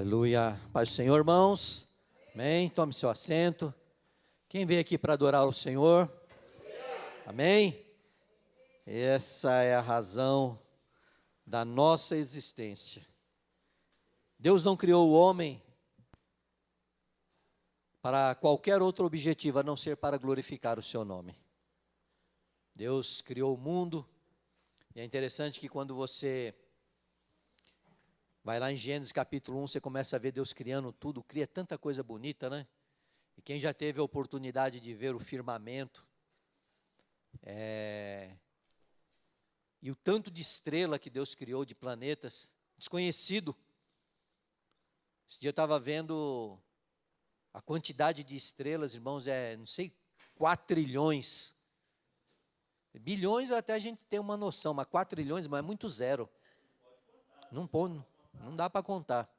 Aleluia. Paz do Senhor, irmãos. Amém. Tome seu assento. Quem veio aqui para adorar o Senhor? Amém. Essa é a razão da nossa existência. Deus não criou o homem para qualquer outro objetivo, a não ser para glorificar o seu nome. Deus criou o mundo, e é interessante que quando você vai lá em Gênesis capítulo 1, você começa a ver Deus criando tudo, cria tanta coisa bonita, né? E quem já teve a oportunidade de ver o firmamento, e o tanto de estrela que Deus criou, de planetas, desconhecido. Esse dia eu estava vendo a quantidade de estrelas, irmãos, não sei, 4 trilhões. Bilhões até a gente tem uma noção, mas 4 trilhões, mas é muito zero. Não dá para contar.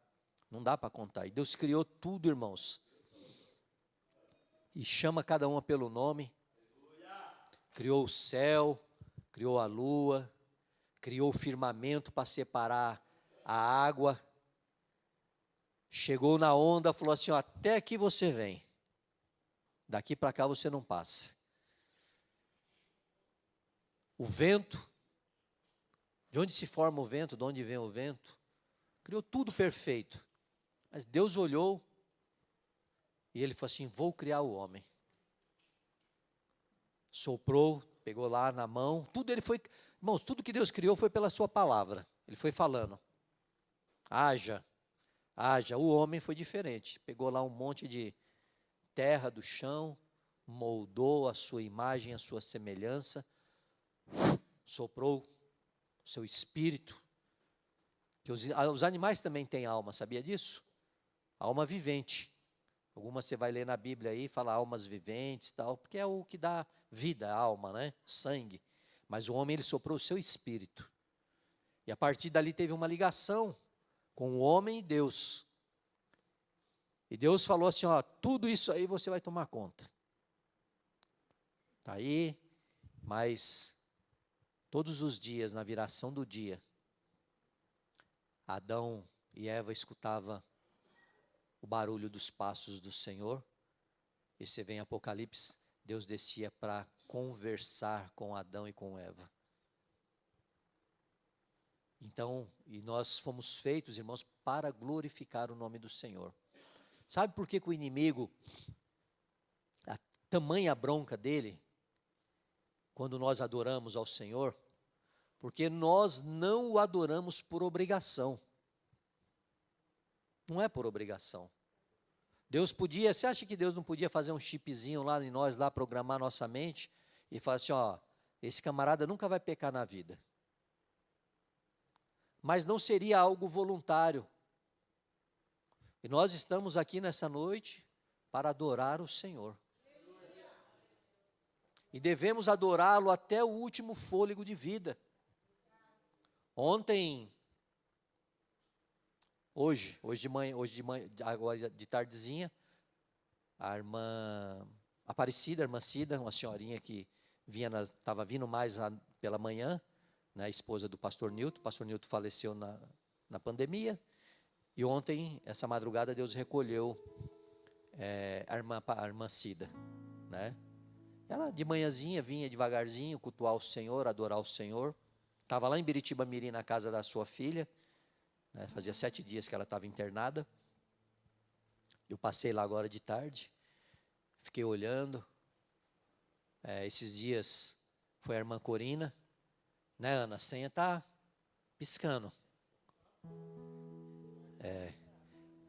Não dá para contar. E Deus criou tudo, irmãos. E chama cada uma pelo nome. Criou o céu, criou a lua, criou o firmamento para separar a água. Chegou na onda, falou assim, ó, até aqui você vem. Daqui para cá você não passa. O vento, de onde se forma o vento, de onde vem o vento, criou tudo perfeito. Mas Deus olhou e Ele falou assim, vou criar o homem. Soprou, pegou lá na mão, tudo ele foi, irmãos, tudo que Deus criou foi pela sua palavra. Ele foi falando, haja, o homem foi diferente. Pegou lá um monte de terra do chão, moldou a sua imagem, a sua semelhança, soprou o seu espírito, que os animais também têm alma, sabia disso? Alma vivente. Algumas você vai ler na Bíblia aí, fala almas viventes, tal, porque é o que dá vida, a alma, né? Sangue. Mas o homem, ele soprou o seu espírito. E a partir dali teve uma ligação com o homem e Deus. E Deus falou assim, ó, tudo isso aí você vai tomar conta. Está aí, mas todos os dias, na viração do dia, Adão e Eva escutavam o barulho dos passos do Senhor. E você vê em Apocalipse, Deus descia para conversar com Adão e com Eva. Então, e nós fomos feitos, irmãos, para glorificar o nome do Senhor. Sabe por que o inimigo, a tamanha bronca dele, quando nós adoramos ao Senhor? Porque nós não o adoramos por obrigação. Não é por obrigação. Deus podia, você acha que Deus não podia fazer um chipzinho lá em nós, lá programar nossa mente e falar assim, ó, esse camarada nunca vai pecar na vida. Mas não seria algo voluntário. E nós estamos aqui nessa noite para adorar o Senhor. E devemos adorá-lo até o último fôlego de vida. Hoje de manhã, agora de tardezinha, a irmã Aparecida, a irmã Cida, uma senhorinha que estava vindo mais pela manhã, né, esposa do pastor Nilton. O pastor Nilton faleceu na pandemia, e ontem, essa madrugada, Deus recolheu a irmã Cida, né? Ela de manhãzinha vinha devagarzinho cultuar o Senhor, adorar o Senhor. Estava lá em Biritiba Mirim, na casa da sua filha, né, fazia 7 dias que ela estava internada. Eu passei lá agora de tarde, fiquei olhando. Esses dias foi a irmã Corina, né, Ana? A senha está piscando.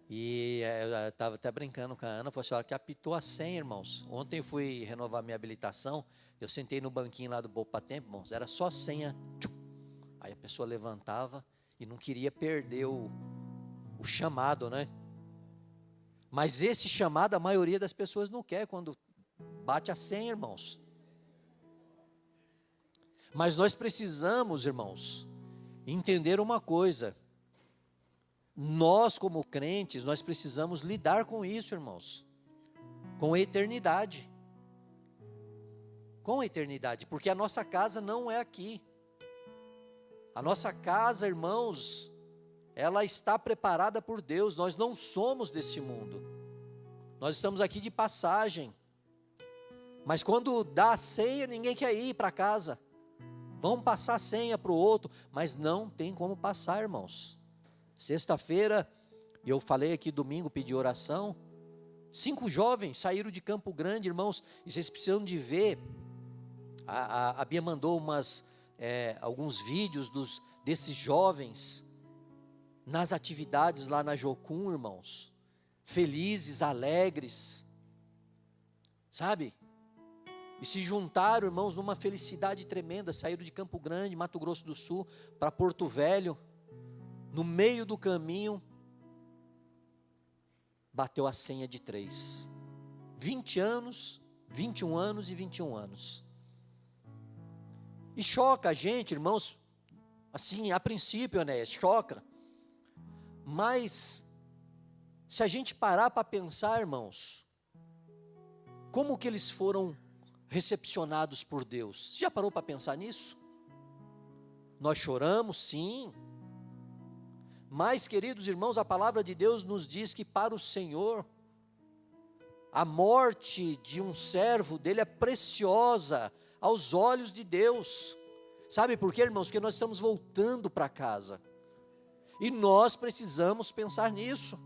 Eu estava até brincando com a Ana, falou assim, olha, que apitou a senha, irmãos. Ontem eu fui renovar minha habilitação, eu sentei no banquinho lá do Poupa Tempo, irmãos, era só senha. Aí a pessoa levantava e não queria perder o chamado, né? Mas esse chamado, a maioria das pessoas não quer quando bate a senha, irmãos. Mas nós precisamos, irmãos, entender uma coisa. Nós, como crentes, nós precisamos lidar com isso, irmãos. Com a eternidade. Com a eternidade, porque a nossa casa não é aqui. A nossa casa, irmãos, ela está preparada por Deus. Nós não somos desse mundo. Nós estamos aqui de passagem. Mas quando dá a ceia, ninguém quer ir para casa. Vamos passar a senha para o outro, mas não tem como passar, irmãos. Sexta-feira, eu falei aqui domingo, pedi oração. 5 jovens saíram de Campo Grande, irmãos, e vocês precisam de ver. A Bia mandou alguns vídeos desses jovens nas atividades lá na Jocum, irmãos. Felizes, alegres, sabe? E se juntaram, irmãos, numa felicidade tremenda. Saíram de Campo Grande, Mato Grosso do Sul, para Porto Velho. No meio do caminho, bateu a senha de 3. 20 anos, 21 anos e 21 anos. E choca a gente, irmãos, assim, a princípio, né, choca. Mas, se a gente parar para pensar, irmãos, como que eles foram recepcionados por Deus? Você já parou para pensar nisso? Nós choramos, sim. Mas, queridos irmãos, a palavra de Deus nos diz que para o Senhor, a morte de um servo dele é preciosa aos olhos de Deus. Sabe por quê, irmãos? Porque nós estamos voltando para casa. E nós precisamos pensar nisso.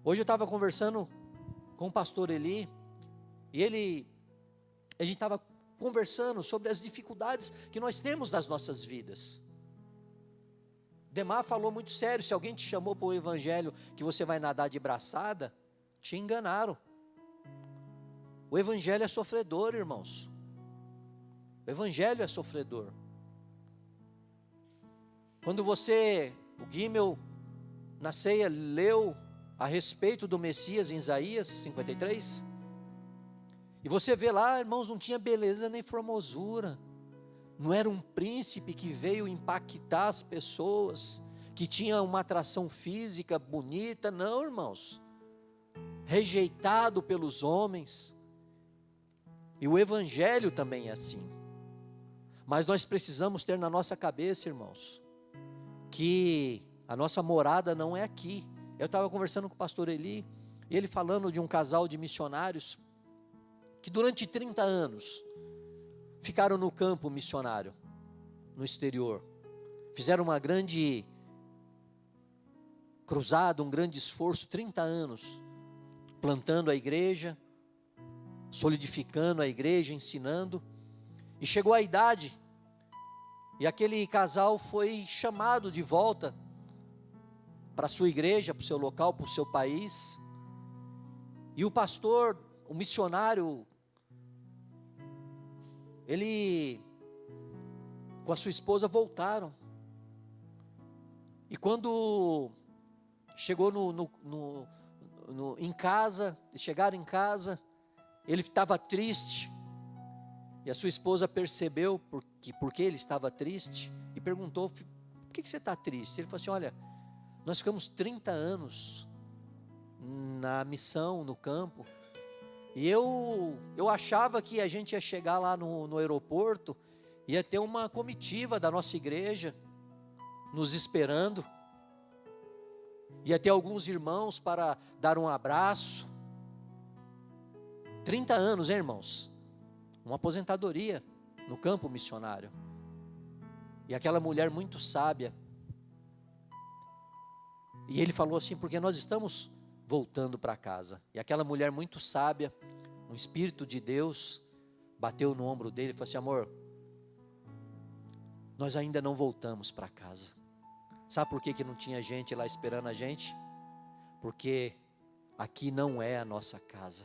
Hoje eu estava conversando com o pastor Eli, e a gente estava conversando sobre as dificuldades que nós temos nas nossas vidas. Demar falou muito sério: se alguém te chamou para o evangelho que você vai nadar de braçada, te enganaram. O evangelho é sofredor, irmãos. O evangelho é sofredor. Quando o Guimel, na ceia, leu a respeito do Messias em Isaías 53, e você vê lá, irmãos, não tinha beleza nem formosura. Não era um príncipe que veio impactar as pessoas, que tinha uma atração física bonita. Não, irmãos. Rejeitado pelos homens. E o evangelho também é assim. Mas nós precisamos ter na nossa cabeça, irmãos, que a nossa morada não é aqui. Eu estava conversando com o pastor Eli, e ele falando de um casal de missionários, que durante 30 anos, ficaram no campo missionário, no exterior. Fizeram uma grande cruzada, um grande esforço, 30 anos, plantando a igreja, solidificando a igreja, ensinando. E chegou a idade, e aquele casal foi chamado de volta para a sua igreja, para o seu local, para o seu país. E o pastor, o missionário, ele com a sua esposa voltaram. E quando chegou em casa, chegaram em casa, ele estava triste. E a sua esposa percebeu porque ele estava triste e perguntou: por que você está triste? Ele falou assim: olha, nós ficamos 30 anos na missão, no campo, e eu achava que a gente ia chegar lá no aeroporto, ia ter uma comitiva da nossa igreja nos esperando, ia ter alguns irmãos para dar um abraço. 30 anos, hein, irmãos? Uma aposentadoria no campo missionário. E aquela mulher muito sábia, e ele falou assim: porque nós estamos voltando para casa. E aquela mulher muito sábia, um Espírito de Deus, bateu no ombro dele e falou assim: amor, nós ainda não voltamos para casa. Sabe por que não tinha gente lá esperando a gente? Porque aqui não é a nossa casa.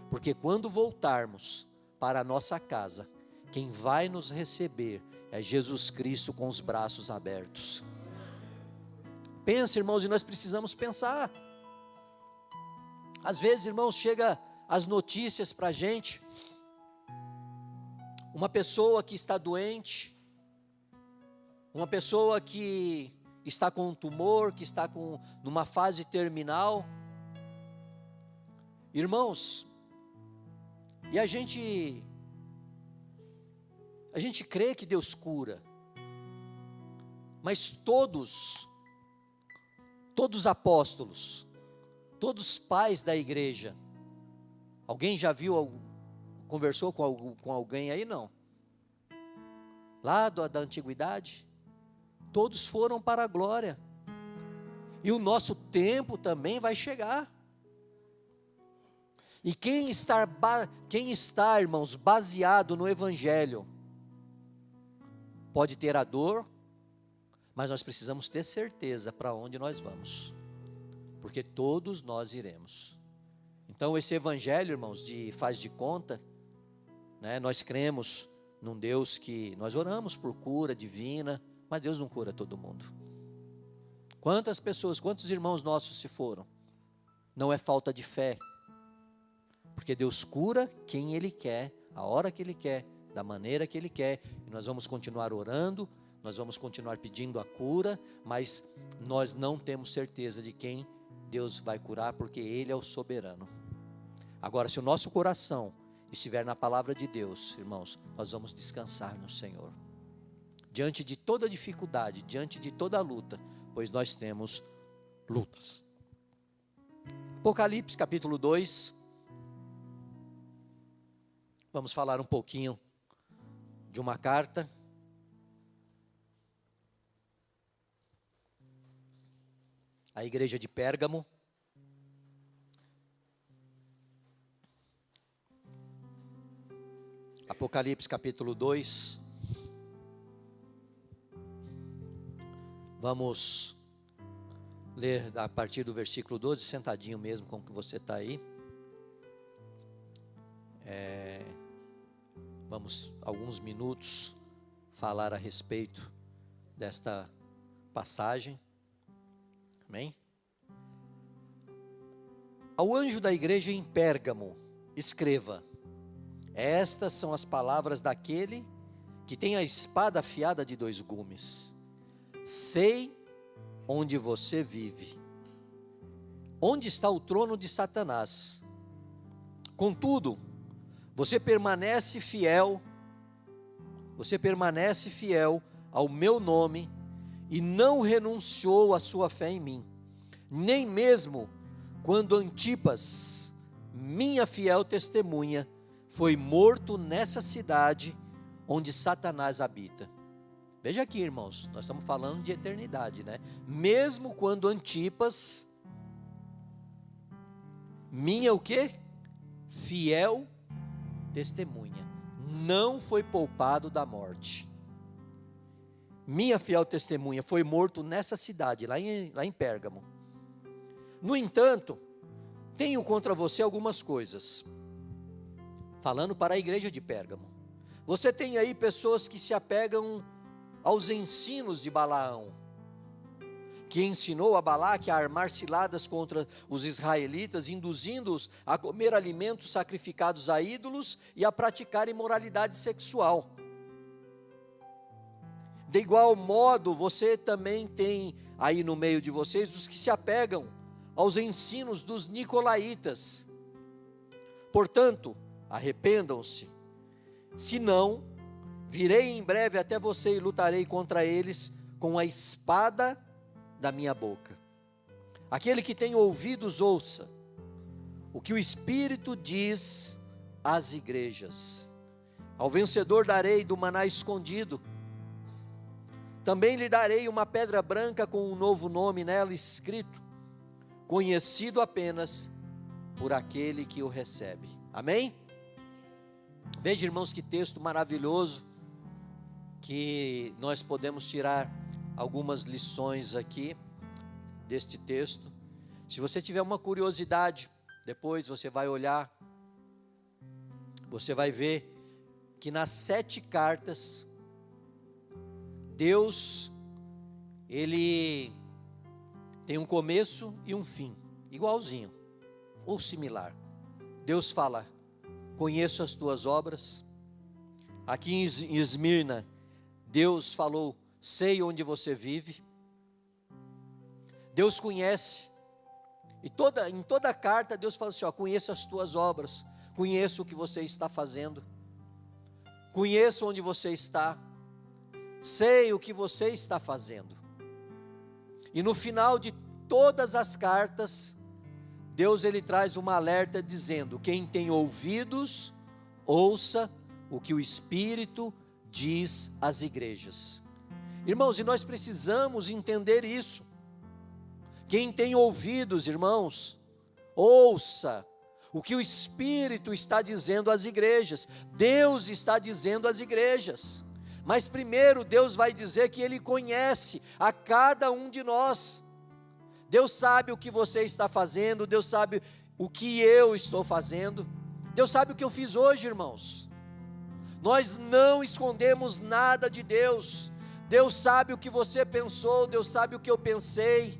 Porque quando voltarmos para a nossa casa, quem vai nos receber é Jesus Cristo com os braços abertos. Pensa, irmãos, e nós precisamos pensar. Às vezes, irmãos, chega as notícias para a gente, uma pessoa que está doente, uma pessoa que está com um tumor, que está numa fase terminal. Irmãos, e a gente crê que Deus cura, Mas todos apóstolos, todos pais da igreja. Alguém já viu, conversou com alguém aí? Não. Lá da antiguidade, todos foram para a glória. E o nosso tempo também vai chegar. E quem está, irmãos, baseado no Evangelho, pode ter a dor, mas nós precisamos ter certeza para onde nós vamos, porque todos nós iremos. Então esse Evangelho, irmãos, de faz de conta, né, nós cremos num Deus que, nós oramos por cura divina, mas Deus não cura todo mundo. Quantas pessoas, quantos irmãos nossos se foram? Não é falta de fé, porque Deus cura quem Ele quer, a hora que Ele quer, da maneira que Ele quer, e nós vamos continuar orando, nós vamos continuar pedindo a cura, mas nós não temos certeza de quem Deus vai curar, porque Ele é o soberano. Agora, se o nosso coração estiver na palavra de Deus, irmãos, nós vamos descansar no Senhor. Diante de toda dificuldade, diante de toda luta, pois nós temos lutas. Apocalipse capítulo 2. Vamos falar um pouquinho de uma carta. A igreja de Pérgamo. Apocalipse capítulo 2. Vamos ler a partir do versículo 12, sentadinho mesmo, como que você está aí. Vamos, alguns minutos, falar a respeito desta passagem. Amém? Ao anjo da igreja em Pérgamo, escreva: estas são as palavras daquele que tem a espada afiada de 2 gumes. Sei onde você vive, onde está o trono de Satanás. Contudo, você permanece fiel ao meu nome e não renunciou à sua fé em mim, nem mesmo quando Antipas, minha fiel testemunha, foi morto nessa cidade onde Satanás habita. Veja aqui, irmãos, nós estamos falando de eternidade, né? Mesmo quando Antipas, minha o quê? Fiel testemunha, não foi poupado da morte. Minha fiel testemunha foi morto nessa cidade, lá em Pérgamo. No entanto, tenho contra você algumas coisas. Falando para a igreja de Pérgamo. Você tem aí pessoas que se apegam aos ensinos de Balaão, que ensinou a Balaque a armar ciladas contra os israelitas, induzindo-os a comer alimentos sacrificados a ídolos e a praticar imoralidade sexual. De igual modo, você também tem aí no meio de vocês os que se apegam aos ensinos dos nicolaítas. Portanto, arrependam-se, senão virei em breve até você e lutarei contra eles com a espada da minha boca. Aquele que tem ouvidos, ouça o que o Espírito diz às igrejas. Ao vencedor darei do maná escondido, também lhe darei uma pedra branca com um novo nome nela escrito, conhecido apenas por aquele que o recebe. Amém? Veja, irmãos, que texto maravilhoso, que nós podemos tirar algumas lições aqui deste texto. Se você tiver uma curiosidade, depois você vai olhar, você vai ver que nas 7 cartas, Deus, Ele tem um começo e um fim, igualzinho, ou similar. Deus fala: conheço as tuas obras. Aqui em Esmirna, Deus falou: sei onde você vive. Deus conhece. E em toda a carta Deus fala assim: conheço as tuas obras, conheço o que você está fazendo, conheço onde você está. sei o que você está fazendo. E no final de todas as cartas, Deus ele traz uma alerta dizendo: quem tem ouvidos, ouça o que o Espírito diz às igrejas. Irmãos, e nós precisamos entender isso. Quem tem ouvidos, irmãos, ouça o que o Espírito está dizendo às igrejas. Deus está dizendo às igrejas. Mas primeiro Deus vai dizer que Ele conhece a cada um de nós. Deus sabe o que você está fazendo, Deus sabe o que eu estou fazendo, Deus sabe o que eu fiz hoje, irmãos. Nós não escondemos nada de Deus. Deus sabe o que você pensou, Deus sabe o que eu pensei.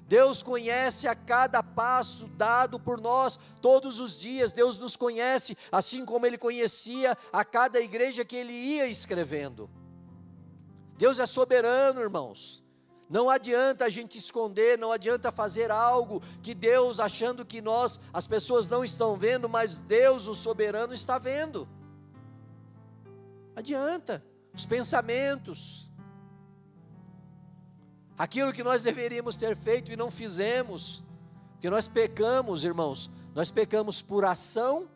Deus conhece a cada passo dado por nós todos os dias. Deus nos conhece, assim como Ele conhecia a cada igreja que Ele ia escrevendo. Deus é soberano, irmãos. Não adianta a gente esconder, não adianta fazer algo que Deus, achando que nós, as pessoas não estão vendo, mas Deus, o soberano, está vendo. Adianta, os pensamentos, aquilo que nós deveríamos ter feito e não fizemos, porque nós pecamos, irmãos, nós pecamos por ação,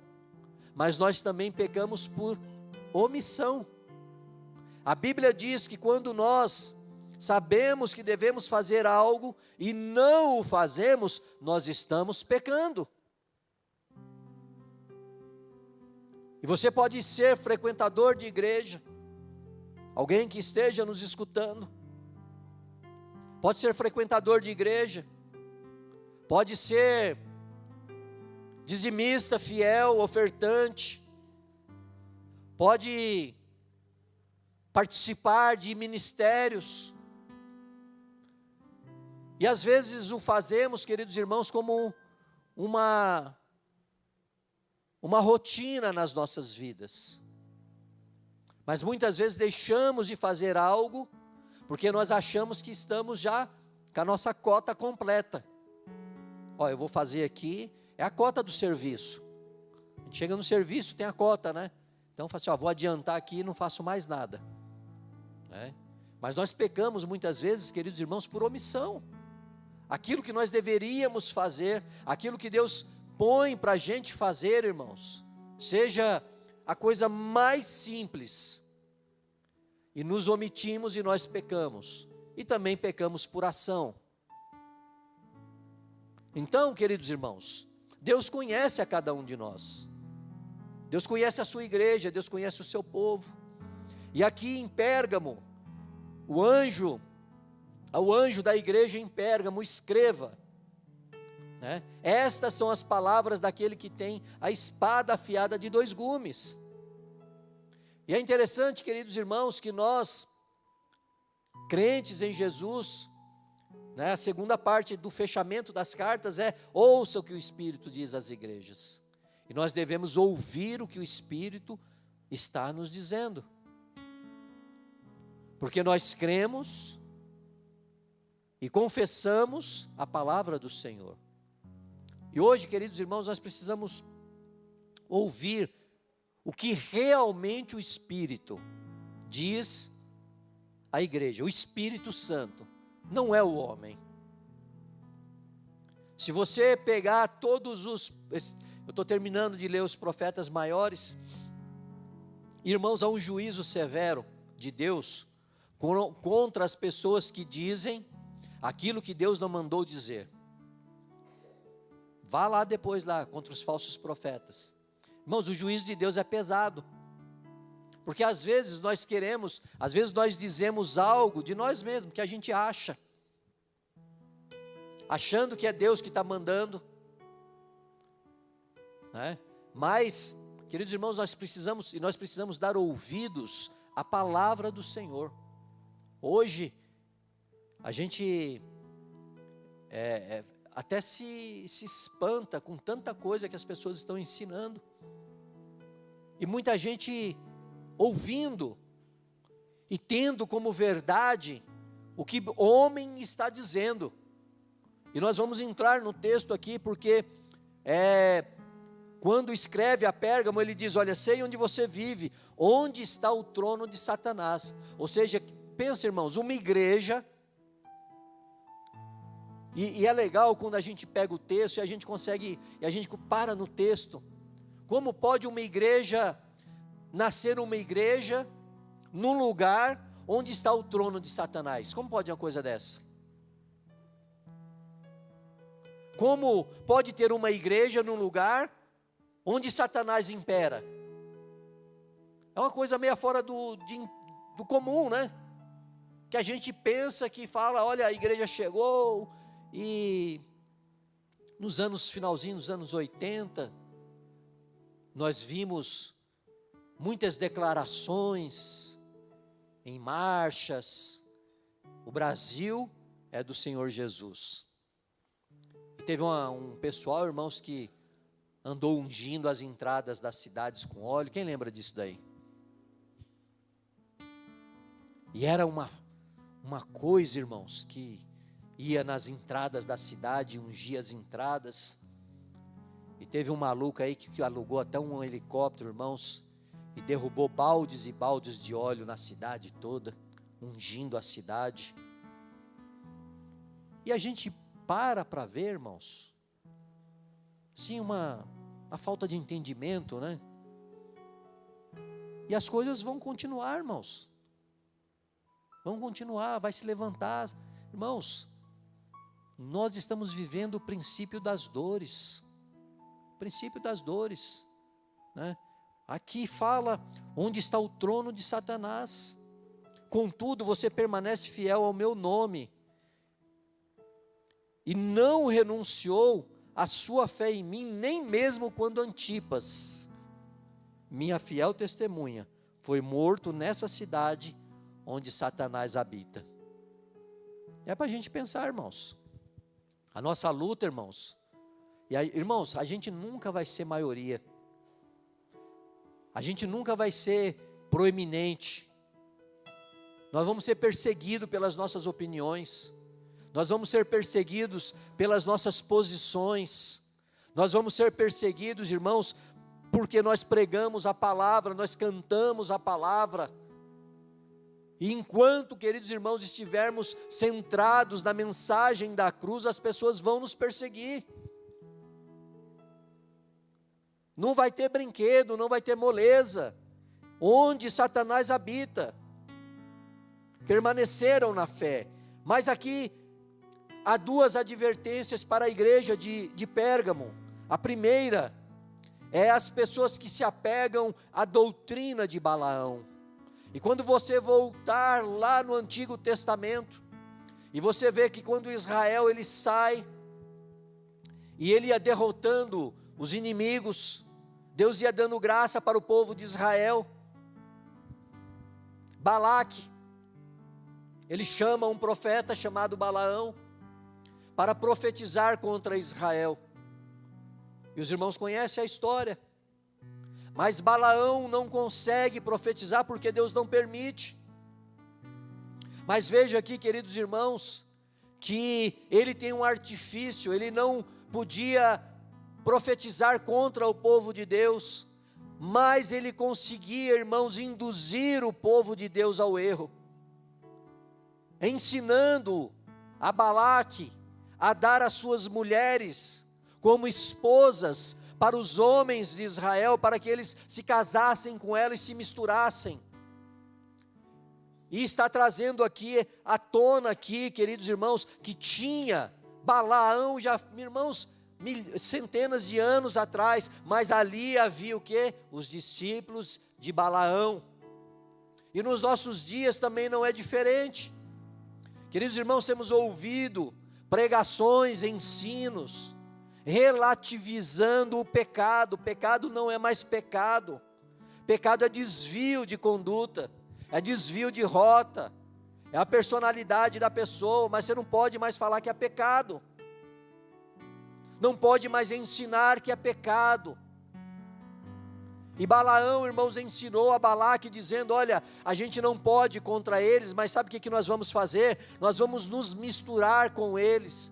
mas nós também pecamos por omissão. A Bíblia diz que quando nós sabemos que devemos fazer algo e não o fazemos, nós estamos pecando. E você pode ser frequentador de igreja, alguém que esteja nos escutando, pode ser frequentador de igreja, pode ser dizimista, fiel, ofertante, pode participar de ministérios, e às vezes o fazemos, queridos irmãos, como uma rotina nas nossas vidas, mas muitas vezes deixamos de fazer algo, porque nós achamos que estamos já com a nossa cota completa. Eu vou fazer aqui, é a cota do serviço. A gente chega no serviço, tem a cota, né? Então, fala assim, vou adiantar aqui e não faço mais nada. Né? Mas nós pecamos muitas vezes, queridos irmãos, por omissão. Aquilo que nós deveríamos fazer, aquilo que Deus põe para a gente fazer, irmãos, seja a coisa mais simples, e nos omitimos e nós pecamos, e também pecamos por ação. Então, queridos irmãos, Deus conhece a cada um de nós, Deus conhece a sua igreja, Deus conhece o seu povo, e aqui em Pérgamo, ao anjo da igreja em Pérgamo, escreva, né? Estas são as palavras daquele que tem a espada afiada de 2 gumes. E é interessante, queridos irmãos, que nós, crentes em Jesus, né, a segunda parte do fechamento das cartas é: ouça o que o Espírito diz às igrejas. E nós devemos ouvir o que o Espírito está nos dizendo, porque nós cremos e confessamos a palavra do Senhor. E hoje, queridos irmãos, nós precisamos ouvir o que realmente o Espírito diz à igreja. O Espírito Santo, não é o homem. Se você pegar todos os... Eu estou terminando de ler os profetas maiores. Irmãos, há um juízo severo de Deus contra as pessoas que dizem aquilo que Deus não mandou dizer. Vá lá depois, contra os falsos profetas. Irmãos, o juízo de Deus é pesado, porque às vezes nós dizemos algo de nós mesmos, que a gente acha, achando que é Deus que está mandando, né? Mas, queridos irmãos, nós precisamos dar ouvidos à palavra do Senhor. Hoje, a gente até se espanta com tanta coisa que as pessoas estão ensinando, e muita gente ouvindo e tendo como verdade o que o homem está dizendo. E nós vamos entrar no texto aqui, porque quando escreve a Pérgamo, ele diz: olha, sei onde você vive, onde está o trono de Satanás. Ou seja, pensa, irmãos, uma igreja, e é legal quando a gente pega o texto e a gente consegue, e a gente para no texto. Como pode uma igreja nascer uma igreja num lugar onde está o trono de Satanás? Como pode uma coisa dessa? Como pode ter uma igreja num lugar onde Satanás impera? É uma coisa meio fora do comum, né? Que a gente pensa, que fala, olha, a igreja chegou, e nos finalzinho dos anos 80, nós vimos muitas declarações em marchas: o Brasil é do Senhor Jesus. E teve um pessoal, irmãos, que andou ungindo as entradas das cidades com óleo. Quem lembra disso daí? E era uma coisa, irmãos, que ia nas entradas da cidade, ungia as entradas. E teve um maluco aí que alugou até um helicóptero, irmãos, e derrubou baldes e baldes de óleo na cidade toda, ungindo a cidade. E a gente para ver, irmãos, sim, uma falta de entendimento, né? E as coisas vão continuar, irmãos. Vão continuar, vai se levantar. Irmãos, nós estamos vivendo o princípio das dores. Princípio das dores, né? Aqui fala onde está o trono de Satanás. Contudo, você permanece fiel ao meu nome e não renunciou a sua fé em mim, nem mesmo quando Antipas, minha fiel testemunha, foi morto nessa cidade onde Satanás habita. É para a gente pensar, irmãos. A nossa luta, irmãos. E aí, irmãos, a gente nunca vai ser maioria. A gente nunca vai ser proeminente. Nós vamos ser perseguidos pelas nossas opiniões. Nós vamos ser perseguidos pelas nossas posições. Nós vamos ser perseguidos, irmãos, porque nós pregamos a palavra, nós cantamos a palavra. E enquanto, queridos irmãos, estivermos centrados na mensagem da cruz, as pessoas vão nos perseguir. Não vai ter brinquedo, não vai ter moleza. Onde Satanás habita, permaneceram na fé. Mas aqui há duas advertências para a igreja de Pérgamo. A primeira é as pessoas que se apegam à doutrina de Balaão. E quando você voltar lá no Antigo Testamento, e você vê que quando Israel ele sai, e ele ia derrotando os inimigos, Deus ia dando graça para o povo de Israel. Balaque, ele chama um profeta chamado Balaão, para profetizar contra Israel. E os irmãos conhecem a história. Mas Balaão não consegue profetizar porque Deus não permite. Mas veja aqui, queridos irmãos, que ele tem um artifício. Ele não podia profetizar contra o povo de Deus, mas ele conseguia, irmãos, induzir o povo de Deus ao erro, ensinando a Balaque a dar as suas mulheres como esposas para os homens de Israel, para que eles se casassem com ela e se misturassem. E está trazendo aqui, à tona aqui, queridos irmãos, que tinha Balaão já, irmãos, centenas de anos atrás, mas ali havia o quê? Os discípulos de Balaão. E nos nossos dias também não é diferente. Queridos irmãos, temos ouvido pregações, ensinos, relativizando o pecado. Pecado não é mais pecado. Pecado é desvio de conduta, é desvio de rota, é a personalidade da pessoa, mas você não pode mais falar que é pecado. Não pode mais ensinar que é pecado. E Balaão, irmãos, ensinou a Balaque dizendo: olha, a gente não pode ir contra eles, mas sabe o que nós vamos fazer? Nós vamos nos misturar com eles,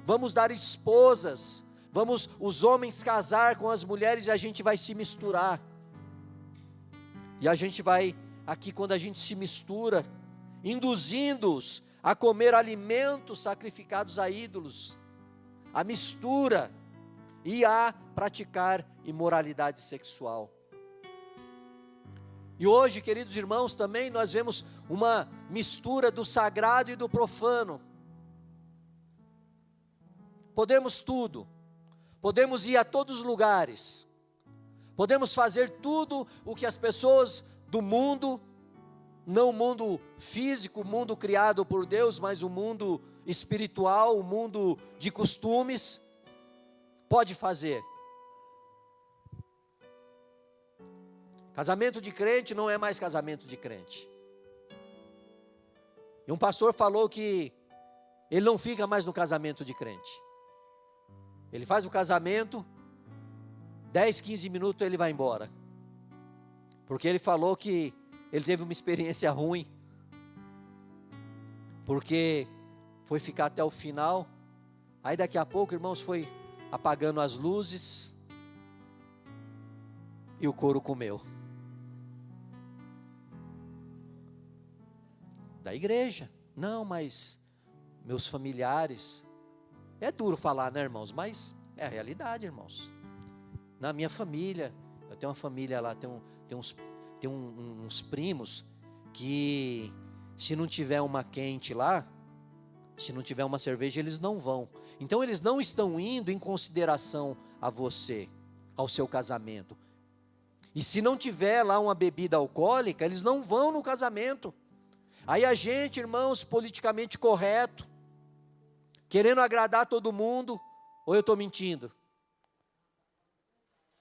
vamos dar esposas, vamos os homens casar com as mulheres e a gente vai se misturar. E a gente vai, aqui quando a gente se mistura, induzindo-os a comer alimentos sacrificados a ídolos, a mistura e a praticar imoralidade sexual. E hoje, queridos irmãos, também nós vemos uma mistura do sagrado e do profano. Podemos tudo, podemos ir a todos os lugares, podemos fazer tudo o que as pessoas do mundo, não o mundo físico, o mundo criado por Deus, mas o mundo espiritual, o mundo de costumes, pode fazer. Casamento de crente não é mais casamento de crente. E um pastor falou que ele não fica mais no casamento de crente. Ele faz o casamento, 10, 15 minutos ele vai embora. Porque ele falou que ele teve uma experiência ruim. Porque foi ficar até o final. Aí daqui a pouco, irmãos, foi apagando as luzes. E o couro comeu. Da igreja. Não, mas meus familiares. É duro falar, né, irmãos? Mas é a realidade, irmãos. Na minha família, eu tenho uma família lá, tem uns primos que se não tiver uma quente lá, se não tiver uma cerveja, eles não vão. Então eles não estão indo em consideração a você, ao seu casamento. E se não tiver lá uma bebida alcoólica, eles não vão no casamento. Aí a gente, irmãos, politicamente correto, querendo agradar todo mundo, ou eu estou mentindo?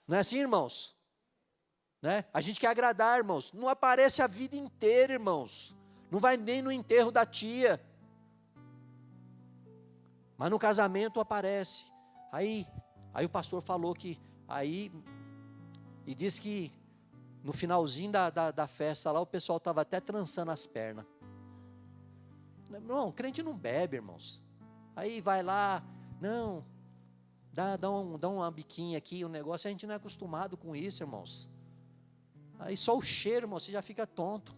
Não é assim, irmãos? Né? A gente quer agradar, irmãos. Não aparece a vida inteira, irmãos. Não vai nem no enterro da tia. Mas no casamento aparece. Aí o pastor falou que, e disse que no finalzinho da festa lá, o pessoal estava até trançando as pernas. Não, crente não bebe, irmãos. Aí vai lá, não, dá uma biquinha aqui, o negócio, a gente não é acostumado com isso, irmãos. Aí só o cheiro, irmão, você já fica tonto.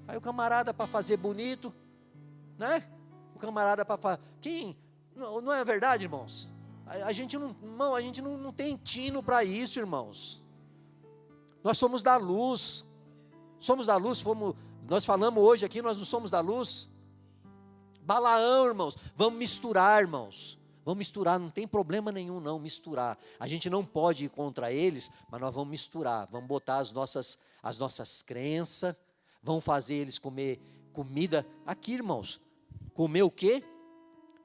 Aí o camarada para fazer bonito, né? O camarada para fazer, não é verdade, irmãos? A gente não tem tino para isso, irmãos. Nós somos da luz. Somos da luz, nós falamos hoje aqui, nós não somos da luz. Balaão, irmãos, vamos misturar, irmãos. Vamos misturar, não tem problema nenhum não, misturar. A gente não pode ir contra eles, mas nós vamos misturar. Vamos botar as nossas crenças, vamos fazer eles comer comida. Aqui, irmãos, comer o quê?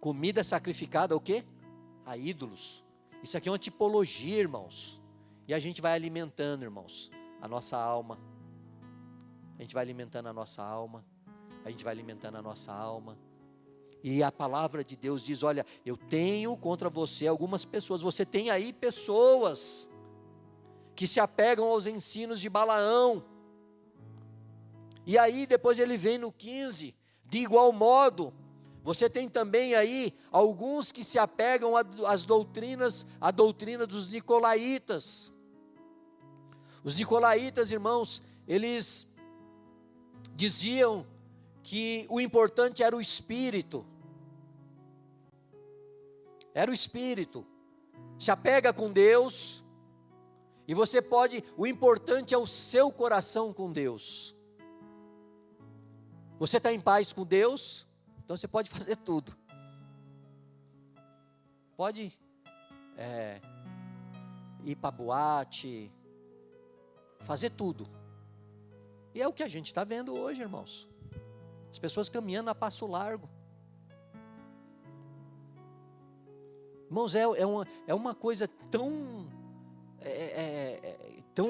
Comida sacrificada ao quê? A ídolos. Isso aqui é uma tipologia, irmãos. E a gente vai alimentando, irmãos, a nossa alma. A gente vai alimentando a nossa alma. A gente vai alimentando a nossa alma. E a palavra de Deus diz, olha, eu tenho contra você algumas pessoas. Você tem aí pessoas que se apegam aos ensinos de Balaão. E aí depois ele vem no 15, de igual modo, você tem também aí alguns que se apegam às doutrinas, à doutrina dos nicolaítas. Os nicolaítas, irmãos, eles diziam que o importante era o espírito. Era o espírito. Se apega com Deus. E você pode, o importante é o seu coração com Deus. Você está em paz com Deus, então você pode fazer tudo. Pode ir para boate, fazer tudo. E é o que a gente está vendo hoje, irmãos. As pessoas caminhando a passo largo. Irmãos, é uma coisa tão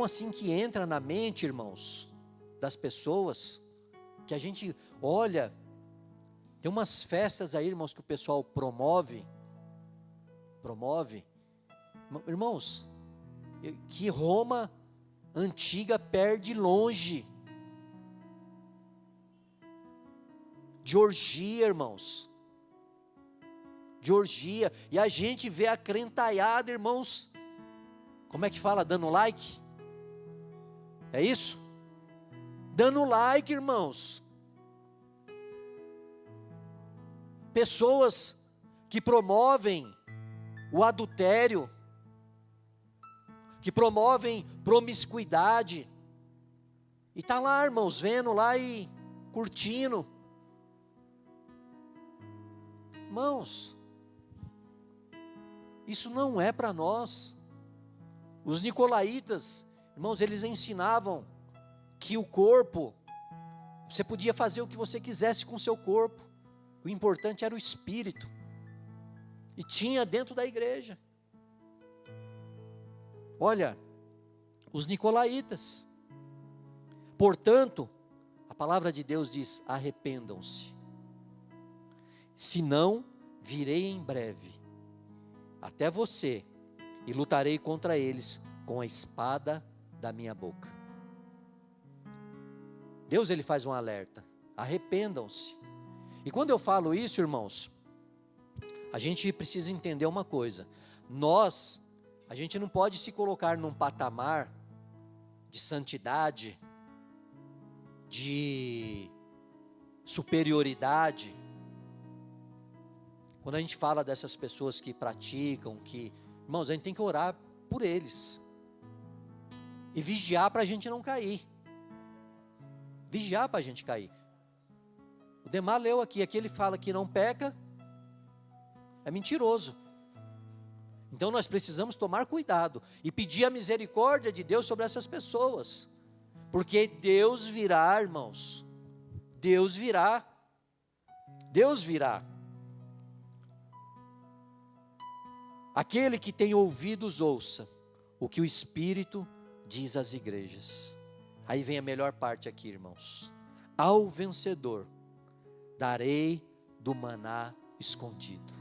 assim que entra na mente, irmãos, das pessoas, que a gente olha, tem umas festas aí, irmãos, que o pessoal promove, irmãos, que Roma antiga perde longe, de orgia, irmãos. de orgia, e a gente vê a crentaiada, irmãos, como é que fala? Dando like? É isso? Dando like, irmãos. Pessoas que promovem o adultério, que promovem promiscuidade, e está lá, irmãos, vendo lá e curtindo. Irmãos, isso não é para nós. Os nicolaítas, irmãos, eles ensinavam que o corpo, você podia fazer o que você quisesse com o seu corpo, o importante era o espírito, e tinha dentro da igreja. Olha, os nicolaítas, portanto, a palavra de Deus diz: arrependam-se, senão virei em breve até você, e lutarei contra eles com a espada da minha boca. Deus, ele faz um alerta: arrependam-se. E quando eu falo isso, irmãos, a gente precisa entender uma coisa: a gente não pode se colocar num patamar de santidade, de superioridade. Quando a gente fala dessas pessoas que praticam, irmãos, a gente tem que orar por eles e vigiar para a gente não cair. Vigiar para a gente cair. O Demar leu aqui ele fala que não peca, é mentiroso. Então nós precisamos tomar cuidado e pedir a misericórdia de Deus sobre essas pessoas, porque Deus virá, irmãos, Deus virá, Deus virá. Aquele que tem ouvidos, ouça o que o Espírito diz às igrejas. Aí vem a melhor parte aqui, irmãos: ao vencedor darei do maná escondido.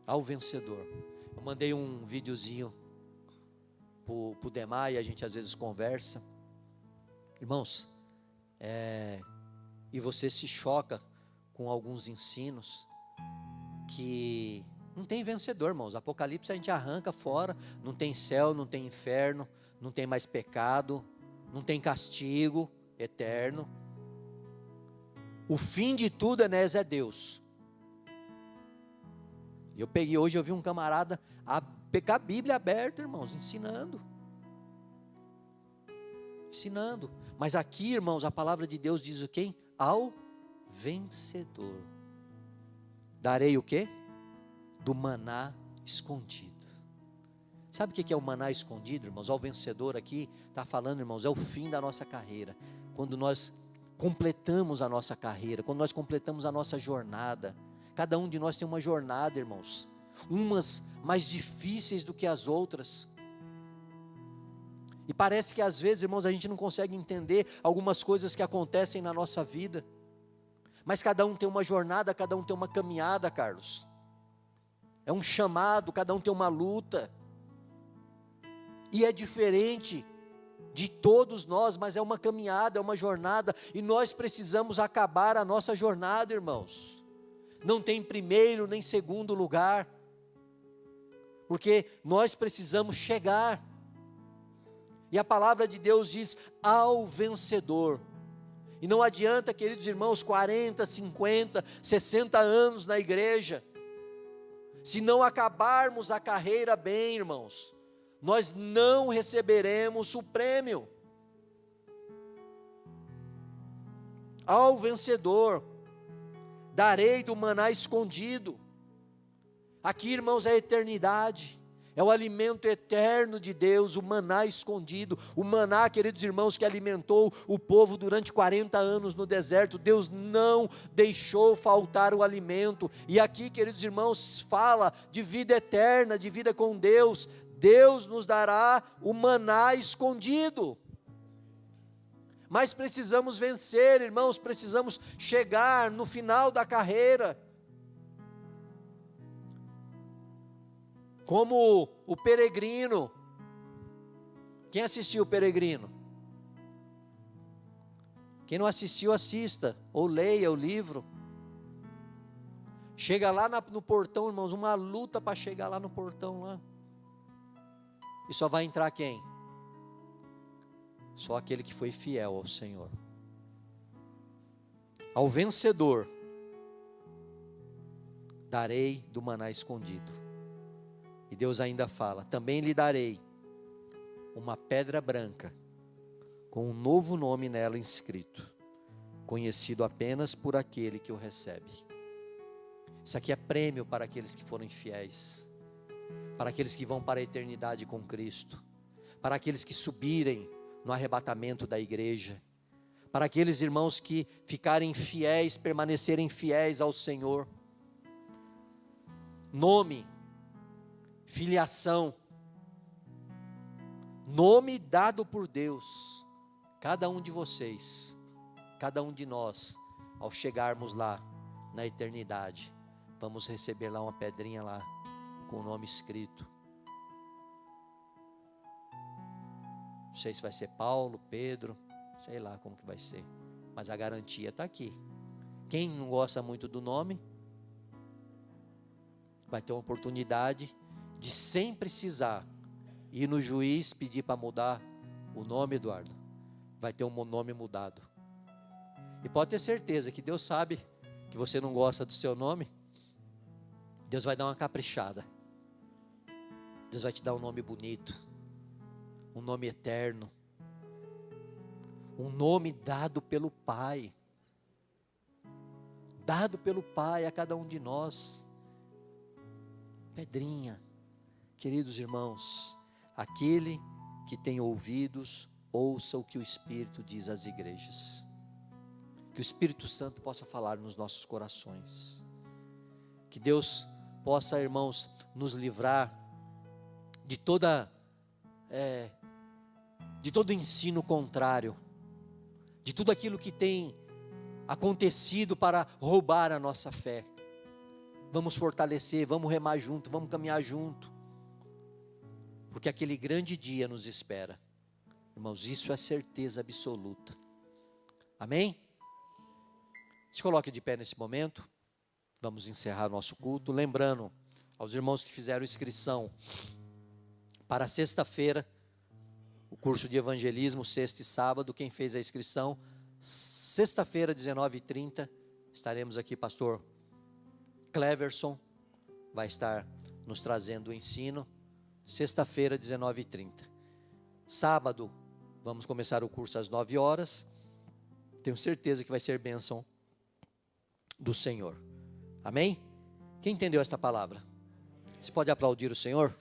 Ao vencedor. Eu mandei um videozinho pro Demar, e a gente às vezes conversa. Irmãos, e você se choca com alguns ensinos que não tem vencedor, irmãos. Apocalipse a gente arranca fora. Não tem céu, não tem inferno, não tem mais pecado, não tem castigo eterno. O fim de tudo, Enéas, é Deus. Hoje eu vi um camarada pegar a Bíblia aberta, irmãos, ensinando. Mas aqui, irmãos, a palavra de Deus diz o quê? Ao vencedor darei o quê? Do maná escondido. Sabe o que é o maná escondido, irmãos? Ao vencedor aqui está falando, irmãos, é o fim da nossa carreira. Quando nós completamos a nossa carreira, quando nós completamos a nossa jornada. Cada um de nós tem uma jornada, irmãos, umas mais difíceis do que as outras, e parece que às vezes, irmãos, a gente não consegue entender algumas coisas que acontecem na nossa vida, mas cada um tem uma jornada, cada um tem uma caminhada, Carlos, é um chamado, cada um tem uma luta, e é diferente de todos nós, mas é uma caminhada, é uma jornada, e nós precisamos acabar a nossa jornada, irmãos. Não tem primeiro nem segundo lugar, porque nós precisamos chegar, e a palavra de Deus diz, ao vencedor. E não adianta, queridos irmãos, 40, 50, 60 anos na igreja, se não acabarmos a carreira bem, irmãos, nós não receberemos o prêmio. Ao vencedor darei do maná escondido. Aqui, irmãos, é a eternidade, é o alimento eterno de Deus, o maná escondido. O maná, queridos irmãos, que alimentou o povo durante 40 anos no deserto. Deus não deixou faltar o alimento. E aqui, queridos irmãos, fala de vida eterna, de vida com Deus. Deus nos dará o maná escondido. Mas precisamos vencer, irmãos, precisamos chegar no final da carreira. Como o Peregrino. Quem assistiu o Peregrino? Quem não assistiu, assista, ou leia o livro. Chega lá no portão, irmãos, uma luta para chegar lá no portão lá. E só vai entrar quem? Só aquele que foi fiel ao Senhor. Ao vencedor darei do maná escondido. E Deus ainda fala: também lhe darei uma pedra branca, com um novo nome nela inscrito, conhecido apenas por aquele que o recebe. Isso aqui é prêmio para aqueles que foram infiéis, para aqueles que vão para a eternidade com Cristo, para aqueles que subirem no arrebatamento da igreja, para aqueles irmãos que ficarem fiéis, permanecerem fiéis ao Senhor. Nome, filiação, nome dado por Deus. Cada um de vocês, cada um de nós, ao chegarmos lá na eternidade, vamos receber lá uma pedrinha lá, com o nome escrito. Não sei se vai ser Paulo, Pedro, sei lá como que vai ser, mas a garantia está aqui. Quem não gosta muito do nome, vai ter uma oportunidade de, sem precisar ir no juiz pedir para mudar o nome, Eduardo, vai ter um nome mudado. E pode ter certeza que Deus sabe que você não gosta do seu nome. Deus vai dar uma caprichada. Deus vai te dar um nome bonito, um nome eterno, um nome dado pelo Pai, dado pelo Pai a cada um de nós. Pedrinha. Queridos irmãos, aquele que tem ouvidos, ouça o que o Espírito diz às igrejas. Que o Espírito Santo possa falar nos nossos corações. Que Deus possa, irmãos, nos livrar de todo ensino contrário, de tudo aquilo que tem acontecido para roubar a nossa fé. Vamos fortalecer, vamos remar junto, vamos caminhar junto, porque aquele grande dia nos espera. Irmãos, isso é certeza absoluta. Amém? Se coloque de pé nesse momento. Vamos encerrar nosso culto, lembrando aos irmãos que fizeram inscrição para sexta-feira, o curso de evangelismo, sexta e sábado. Quem fez a inscrição, sexta-feira, 19h30, estaremos aqui, pastor Cleverson vai estar nos trazendo o ensino. Sexta-feira, 19h30. Sábado, vamos começar o curso às 9 horas. Tenho certeza que vai ser bênção do Senhor. Amém? Quem entendeu esta palavra? Você pode aplaudir o Senhor?